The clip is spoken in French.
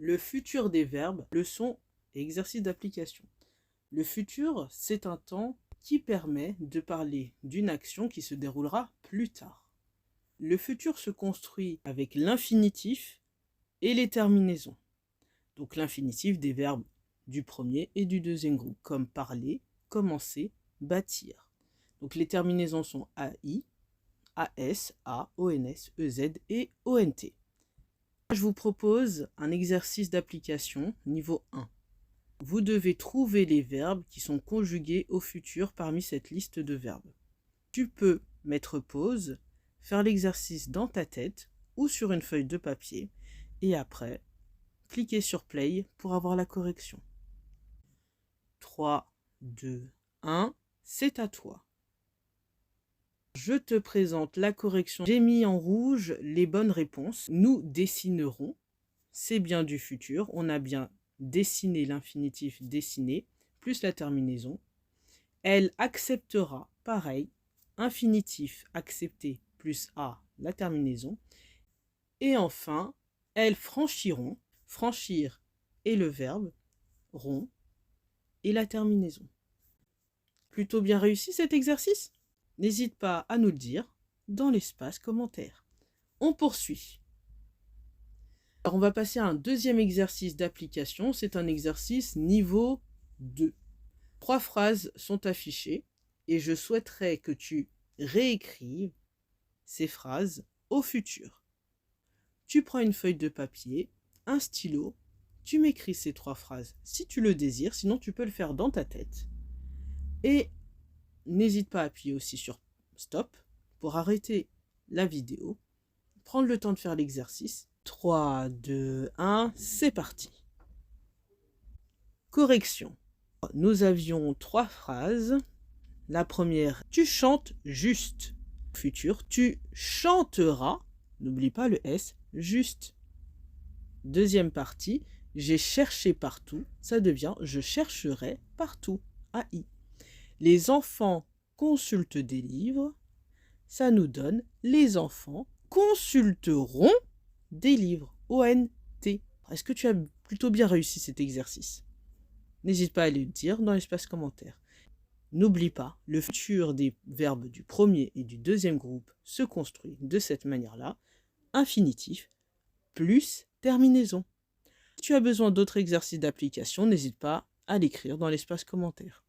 Le futur des verbes, leçon et exercice d'application. Le futur, c'est un temps qui permet de parler d'une action qui se déroulera plus tard. Le futur se construit avec l'infinitif et les terminaisons. Donc l'infinitif des verbes du premier et du deuxième groupe, comme parler, commencer, bâtir. Donc les terminaisons sont AI, AS, A, ONS, EZ et ONT. Je vous propose un exercice d'application niveau 1. Vous devez trouver les verbes qui sont conjugués au futur parmi cette liste de verbes. Tu peux mettre pause, faire l'exercice dans ta tête ou sur une feuille de papier et après, cliquer sur play pour avoir la correction. 3, 2, 1, c'est à toi. Je te présente la correction. J'ai mis en rouge les bonnes réponses. Nous dessinerons. C'est bien du futur. On a bien dessiné l'infinitif dessiné, plus la terminaison. Elle acceptera, pareil, infinitif accepté, plus A, la terminaison. Et enfin, elles franchiront, franchir et le verbe, rond, et la terminaison. Plutôt bien réussi cet exercice ? N'hésite pas à nous le dire dans l'espace commentaire. On poursuit. Alors on va passer à un deuxième exercice d'application. C'est un exercice niveau 2. 3 phrases sont affichées et je souhaiterais que tu réécrives ces phrases au futur. Tu prends une feuille de papier, un stylo, tu m'écris ces 3 phrases si tu le désires, sinon tu peux le faire dans ta tête. Et n'hésite pas à appuyer aussi sur stop pour arrêter la vidéo, prendre le temps de faire l'exercice. 3, 2, 1, c'est parti. Correction. Nous avions 3 phrases. La première, tu chantes juste. Futur, tu chanteras, n'oublie pas le S, juste. Deuxième partie, j'ai cherché partout, ça devient je chercherai partout, AI. Les enfants consultent des livres, ça nous donne les enfants consulteront des livres, ONT. Est-ce que tu as plutôt bien réussi cet exercice ? N'hésite pas à le dire dans l'espace commentaire. N'oublie pas, le futur des verbes du premier et du deuxième groupe se construit de cette manière-là, infinitif plus terminaison. Si tu as besoin d'autres exercices d'application, n'hésite pas à l'écrire dans l'espace commentaire.